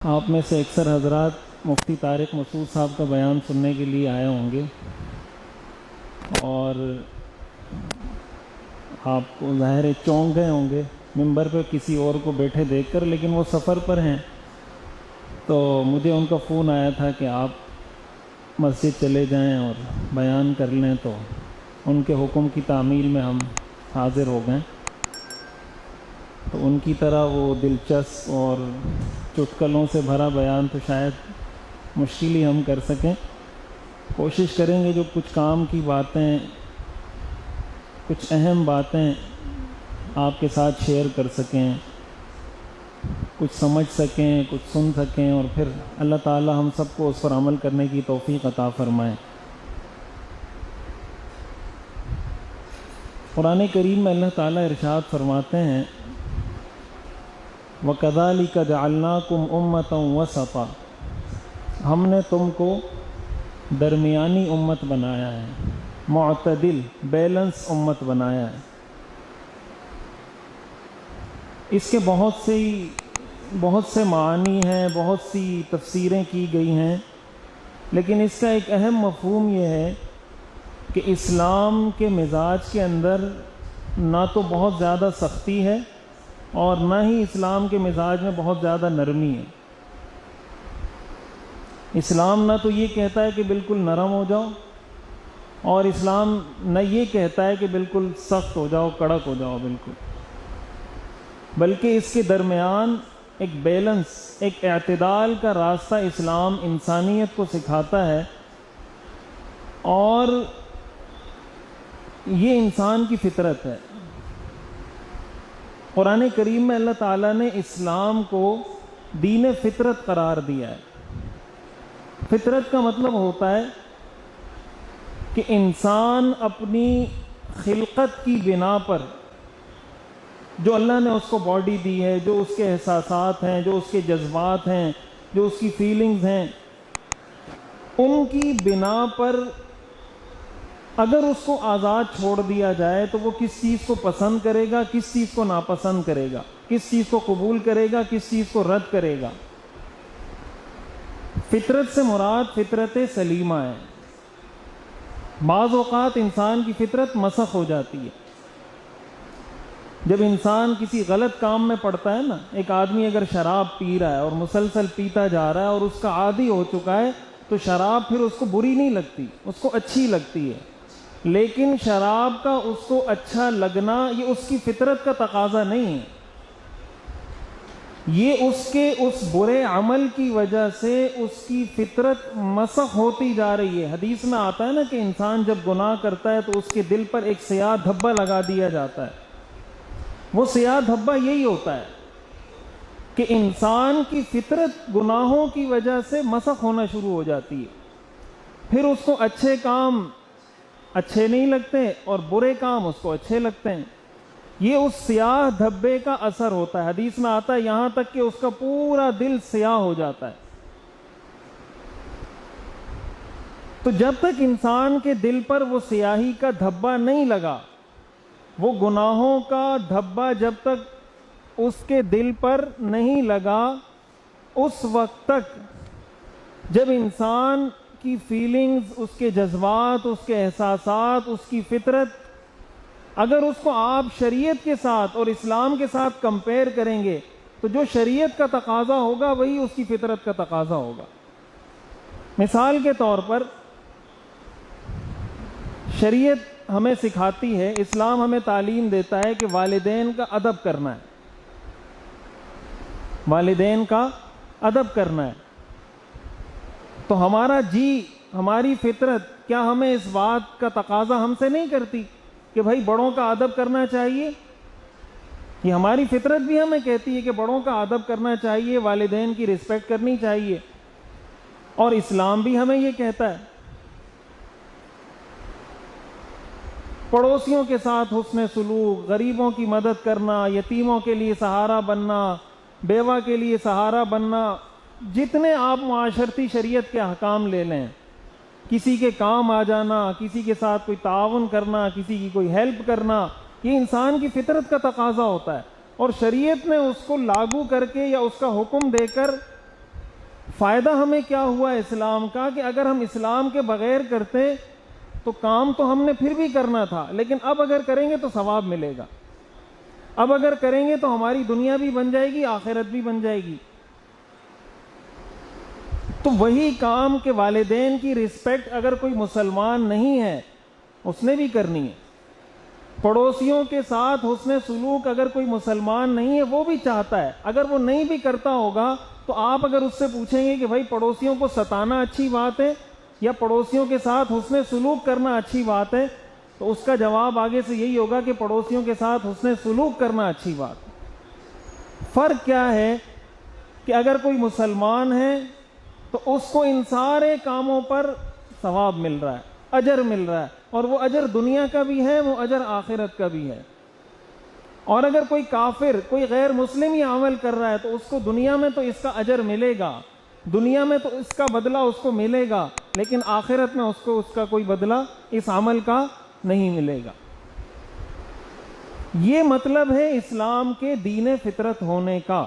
آپ میں سے اکثر حضرات مفتی طارق مسعود صاحب کا بیان سننے کے لیے آئے ہوں گے اور آپ کو ظاہر ہے چونک گئے ہوں گے ممبر پہ کسی اور کو بیٹھے دیکھ کر، لیکن وہ سفر پر ہیں تو مجھے ان کا فون آیا تھا کہ آپ مسجد چلے جائیں اور بیان کر لیں، تو ان کے حکم کی تعمیل میں ہم حاضر ہو گئے۔ تو ان کی طرح وہ دلچسپ اور چٹکلوں سے بھرا بیان تو شاید مشکل ہی ہم کر سکیں۔ کوشش کریں گے جو کچھ کام کی باتیں، کچھ اہم باتیں آپ کے ساتھ شیئر کر سکیں، کچھ سمجھ سکیں، کچھ سن سکیں، اور پھر اللہ تعالی ہم سب کو اس پر عمل کرنے کی توفیق عطا فرمائے۔ قرآن کریم میں اللہ تعالیٰ ارشاد فرماتے ہیں وَكَذَلِكَ جَعَلْنَاكُمْ أُمَّةً وَسَطًا، ہم نے تم کو درمیانی امت بنایا ہے، معتدل بیلنس امت بنایا ہے۔ اس کے بہت سے معنی ہیں، بہت سی تفسیریں کی گئی ہیں، لیکن اس کا ایک اہم مفہوم یہ ہے کہ اسلام کے مزاج کے اندر نہ تو بہت زیادہ سختی ہے اور نہ ہی اسلام کے مزاج میں بہت زیادہ نرمی ہے۔ اسلام نہ تو یہ کہتا ہے کہ بالکل نرم ہو جاؤ، اور اسلام نہ یہ کہتا ہے کہ بالکل سخت ہو جاؤ، کڑک ہو جاؤ بالکل، بلکہ اس کے درمیان ایک بیلنس، ایک اعتدال کا راستہ اسلام انسانیت کو سکھاتا ہے، اور یہ انسان کی فطرت ہے۔ قرآن کریم میں اللہ تعالیٰ نے اسلام کو دین فطرت قرار دیا ہے۔ فطرت کا مطلب ہوتا ہے کہ انسان اپنی خلقت کی بنا پر، جو اللہ نے اس کو باڈی دی ہے، جو اس کے احساسات ہیں، جو اس کے جذبات ہیں، جو اس کی فیلنگز ہیں، ان کی بنا پر اگر اس کو آزاد چھوڑ دیا جائے تو وہ کس چیز کو پسند کرے گا، کس چیز کو ناپسند کرے گا، کس چیز کو قبول کرے گا، کس چیز کو رد کرے گا۔ فطرت سے مراد فطرت سلیمہ ہے۔ بعض اوقات انسان کی فطرت مسخ ہو جاتی ہے۔ جب انسان کسی غلط کام میں پڑتا ہے نا، ایک آدمی اگر شراب پی رہا ہے اور مسلسل پیتا جا رہا ہے اور اس کا عادی ہو چکا ہے، تو شراب پھر اس کو بری نہیں لگتی، اس کو اچھی لگتی ہے، لیکن شراب کا اس کو اچھا لگنا یہ اس کی فطرت کا تقاضا نہیں ہے، یہ اس کے اس برے عمل کی وجہ سے اس کی فطرت مسخ ہوتی جا رہی ہے۔ حدیث میں آتا ہے نا کہ انسان جب گناہ کرتا ہے تو اس کے دل پر ایک سیاہ دھبا لگا دیا جاتا ہے۔ وہ سیاہ دھبا یہی ہوتا ہے کہ انسان کی فطرت گناہوں کی وجہ سے مسخ ہونا شروع ہو جاتی ہے، پھر اس کو اچھے کام اچھے نہیں لگتے اور برے کام اس کو اچھے لگتے ہیں۔ یہ اس سیاہ دھبے کا اثر ہوتا ہے۔ حدیث میں آتا ہے یہاں تک کہ اس کا پورا دل سیاہ ہو جاتا ہے۔ تو جب تک انسان کے دل پر وہ سیاہی کا دھبا نہیں لگا، وہ گناہوں کا دھبا جب تک اس کے دل پر نہیں لگا، اس وقت تک جب انسان کی فیلنگز، اس کے جذبات، اس کے احساسات، اس کی فطرت، اگر اس کو آپ شریعت کے ساتھ اور اسلام کے ساتھ کمپیئر کریں گے تو جو شریعت کا تقاضا ہوگا وہی اس کی فطرت کا تقاضا ہوگا۔ مثال کے طور پر شریعت ہمیں سکھاتی ہے، اسلام ہمیں تعلیم دیتا ہے کہ والدین کا ادب کرنا ہے، والدین کا ادب کرنا ہے۔ تو ہمارا جی، ہماری فطرت کیا ہمیں اس بات کا تقاضا ہم سے نہیں کرتی کہ بھائی بڑوں کا ادب کرنا چاہیے؟ یہ ہماری فطرت بھی ہمیں کہتی ہے کہ بڑوں کا ادب کرنا چاہیے، والدین کی رسپیکٹ کرنی چاہیے، اور اسلام بھی ہمیں یہ کہتا ہے۔ پڑوسیوں کے ساتھ حسن سلوک، غریبوں کی مدد کرنا، یتیموں کے لیے سہارا بننا، بیوہ کے لیے سہارا بننا، جتنے آپ معاشرتی شریعت کے احکام لے لیں، کسی کے کام آ جانا، کسی کے ساتھ کوئی تعاون کرنا، کسی کی کوئی ہیلپ کرنا، یہ انسان کی فطرت کا تقاضا ہوتا ہے، اور شریعت نے اس کو لاگو کر کے یا اس کا حکم دے کر فائدہ ہمیں کیا ہوا اسلام کا کہ اگر ہم اسلام کے بغیر کرتے تو کام تو ہم نے پھر بھی کرنا تھا، لیکن اب اگر کریں گے تو ثواب ملے گا، اب اگر کریں گے تو ہماری دنیا بھی بن جائے گی، آخرت بھی بن جائے گی۔ تو وہی کام کہ والدین کی رسپیکٹ اگر کوئی مسلمان نہیں ہے اس نے بھی کرنی ہے، پڑوسیوں کے ساتھ حسن سلوک اگر کوئی مسلمان نہیں ہے وہ بھی چاہتا ہے، اگر وہ نہیں بھی کرتا ہوگا تو آپ اگر اس سے پوچھیں گے کہ بھائی پڑوسیوں کو ستانا اچھی بات ہے یا پڑوسیوں کے ساتھ حسن سلوک کرنا اچھی بات ہے، تو اس کا جواب آگے سے یہی ہوگا کہ پڑوسیوں کے ساتھ حسن سلوک کرنا اچھی بات ہے۔ فرق کیا ہے کہ اگر کوئی مسلمان ہے تو اس کو ان سارے کاموں پر ثواب مل رہا ہے، اجر مل رہا ہے، اور وہ اجر دنیا کا بھی ہے، وہ اجر آخرت کا بھی ہے۔ اور اگر کوئی کافر، کوئی غیر مسلم یہ عمل کر رہا ہے تو اس کو دنیا میں تو اس کا اجر ملے گا، دنیا میں تو اس کا بدلہ اس کو ملے گا، لیکن آخرت میں اس کو اس کا کوئی بدلہ اس عمل کا نہیں ملے گا۔ یہ مطلب ہے اسلام کے دین فطرت ہونے کا۔